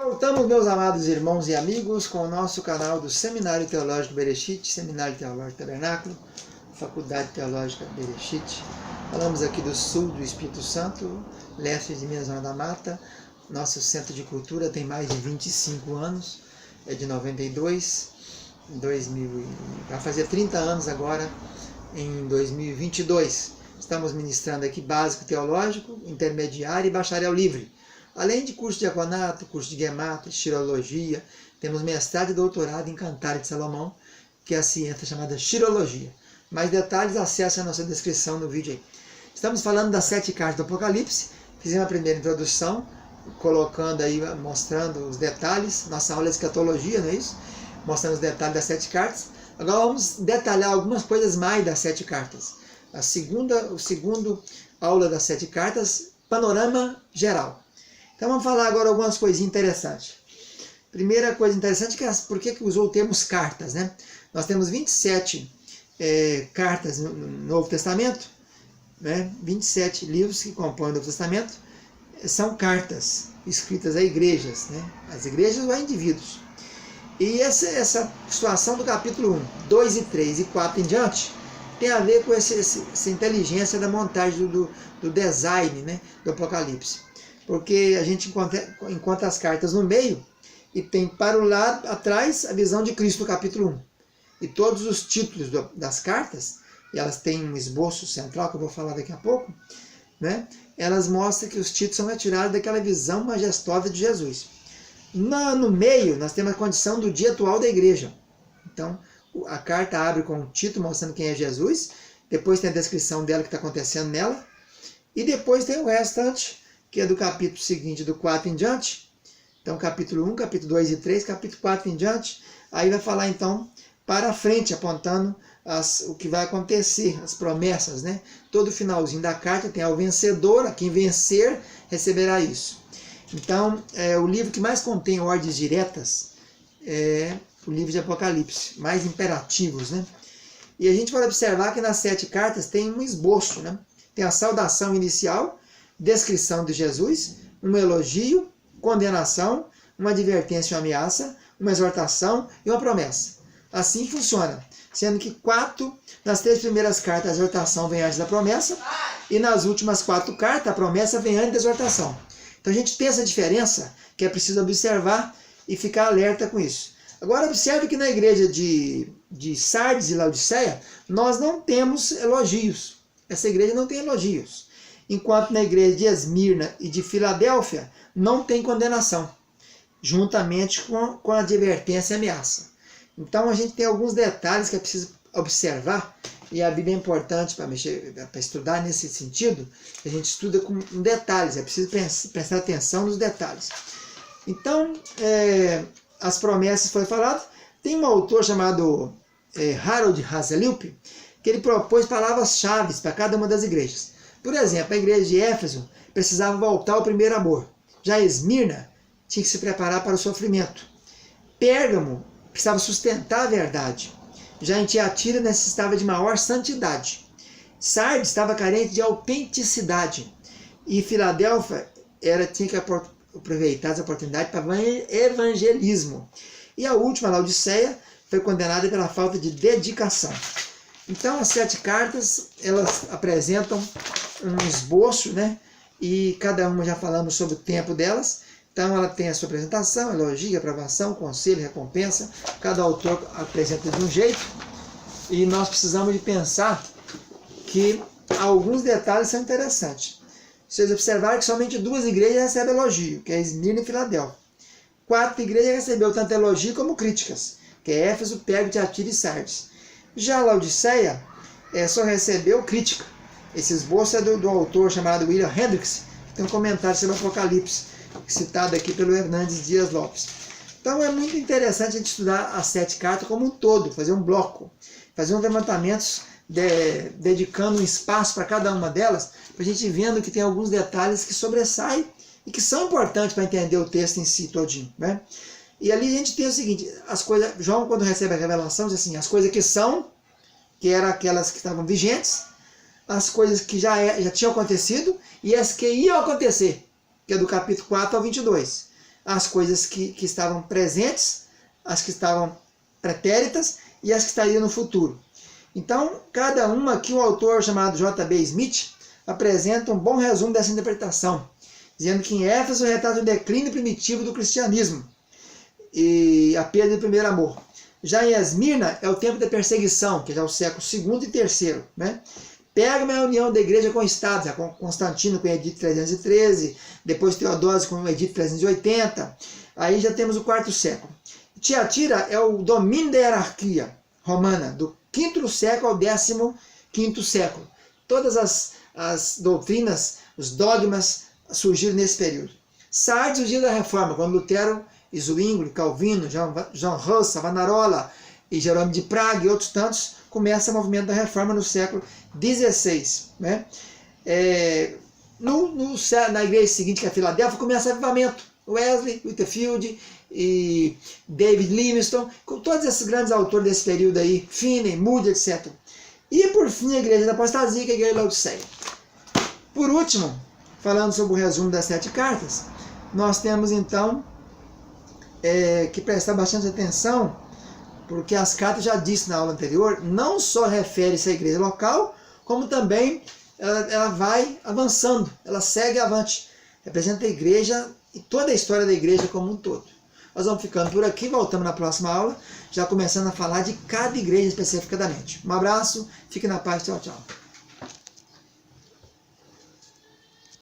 Voltamos, meus amados irmãos e amigos, com o nosso canal do Seminário Teológico Bereshit, Seminário Teológico Tabernáculo, Faculdade Teológica Bereshit. Falamos aqui do sul do Espírito Santo, leste de Minas Zona da Mata. Nosso centro de cultura tem mais de 25 anos, é de 92, 2000, vai fazer 30 anos agora, em 2022. Estamos ministrando aqui básico teológico, intermediário e bacharel livre. Além de curso de diaconato, curso de gemato, xirologia, temos mestrado e doutorado em Cantares de Salomão, que é a ciência chamada xirologia. Mais detalhes, acesse a nossa descrição no vídeo aí. Estamos falando das 7 cartas do Apocalipse. Fizemos a primeira introdução, colocando aí, mostrando os detalhes. Nossa aula é escatologia, não é isso? Mostrando os detalhes das 7 cartas. Agora vamos detalhar algumas coisas mais das 7 cartas. O segundo aula das 7 cartas, panorama geral. Então vamos falar agora algumas coisinhas interessantes. Primeira coisa interessante é por que usou o termo cartas, né? Nós temos 27 cartas no Novo Testamento, né? 27 livros que compõem o Novo Testamento são cartas escritas a igrejas, né? As igrejas ou a indivíduos. E essa situação do capítulo 1, 2 e 3 e 4 em diante tem a ver com essa inteligência da montagem do design, né? Do Apocalipse. Porque a gente encontra as cartas no meio e tem para o lado, atrás, a visão de Cristo no capítulo 1. E todos os títulos das cartas, e elas têm um esboço central, que eu vou falar daqui a pouco, né? Elas mostram que os títulos são retirados daquela visão majestosa de Jesus. No meio, nós temos a condição do dia atual da igreja. Então, a carta abre com um título mostrando quem é Jesus, depois tem a descrição dela que está acontecendo nela, e depois tem o restante, que é do capítulo seguinte, do 4 em diante. Então, capítulo 1, capítulo 2 e 3, capítulo 4 em diante. Aí vai falar, então, para frente, apontando o que vai acontecer, as promessas, né? Todo o finalzinho da carta tem ao vencedor, a quem vencer, receberá isso. Então, o livro que mais contém ordens diretas é o livro de Apocalipse, mais imperativos, né? E a gente pode observar que nas 7 cartas tem um esboço, né? Tem a saudação inicial, descrição de Jesus, um elogio, condenação, uma advertência e uma ameaça, uma exortação e uma promessa. Assim funciona, sendo que nas 3 primeiras cartas a exortação vem antes da promessa, e nas últimas 4 cartas a promessa vem antes da exortação. Então a gente tem essa diferença que é preciso observar e ficar alerta com isso. Agora observe que na igreja de Sardes e Laodiceia nós não temos elogios. Essa igreja não tem elogios. Enquanto na igreja de Esmirna e de Filadélfia não tem condenação, juntamente com a advertência e ameaça. Então a gente tem alguns detalhes que é preciso observar, e a Bíblia é importante para estudar nesse sentido. A gente estuda com detalhes, é preciso prestar atenção nos detalhes. Então, as promessas foi falado. Tem um autor chamado Harold Hazelip, que ele propôs palavras-chave para cada uma das igrejas. Por exemplo, a igreja de Éfeso precisava voltar ao primeiro amor. Já Esmirna tinha que se preparar para o sofrimento. Pérgamo precisava sustentar a verdade. Já em Tiatira necessitava de maior santidade. Sardes estava carente de autenticidade. E Filadélfia tinha que aproveitar essa oportunidade para evangelismo. E a última, Laodiceia, foi condenada pela falta de dedicação. Então, as 7 cartas, elas apresentam um esboço, né? E cada uma já falamos sobre o tempo delas. Então, ela tem a sua apresentação, elogio, aprovação, conselho, recompensa. Cada autor apresenta de um jeito. E nós precisamos de pensar que alguns detalhes são interessantes. Vocês observaram que somente 2 igrejas recebem elogio, que é Esmirna e Filadélfia. 4 igrejas receberam tanto elogio como críticas, que é Éfeso, Pérgamo, Tiatira e Sardes. Já a Laodiceia só recebeu crítica. Esse esboço é do autor chamado William Hendricks, que tem um comentário sobre o Apocalipse, citado aqui pelo Hernandes Dias Lopes. Então é muito interessante a gente estudar as 7 cartas como um todo, fazer um bloco, fazer um levantamento dedicando um espaço para cada uma delas, para a gente ir vendo que tem alguns detalhes que sobressaem e que são importantes para entender o texto em si todinho, né? E ali a gente tem o seguinte, as coisas, João quando recebe a revelação diz assim, as coisas que são, que eram aquelas que estavam vigentes, as coisas que já tinham acontecido e as que iam acontecer, que é do capítulo 4 ao 22. as coisas que estavam presentes, as que estavam pretéritas e as que estariam no futuro. Então, cada uma aqui, o autor chamado J.B. Smith apresenta um bom resumo dessa interpretação, dizendo que em Éfeso retrata o declínio primitivo do cristianismo e a perda do primeiro amor. Já em Esmirna é o tempo da perseguição, que já é o século II e III. Né? Pérgamo é a união da igreja com o Estado, já com Constantino com o edito 313, depois Teodósio com o edito 380, aí já temos o quarto século. Tiatira é o domínio da hierarquia romana, do quinto século ao 15º século. Todas as doutrinas, os dogmas surgiram nesse período. Sardes, o dia da Reforma, quando Lutero e Zwingli, Calvino, João Hus, Savonarola e Jerônimo de Praga e outros tantos, começa o movimento da Reforma no século XVI. Né? Na igreja seguinte, que é a Filadélfia, começa o avivamento. Wesley, Whitefield e David Livingstone, com todos esses grandes autores desse período aí, Finney, Moody, etc. E por fim a igreja da apostasia, que é a igreja de Laodiceia. Por último, falando sobre o resumo das 7 cartas, nós temos então que prestar bastante atenção, porque as cartas, já disse na aula anterior, não só refere-se à igreja local, como também ela vai avançando, ela segue avante, representa a igreja e toda a história da igreja como um todo. Nós vamos ficando por aqui, voltamos na próxima aula, já começando a falar de cada igreja especificadamente. Um abraço, fique na paz, tchau, tchau.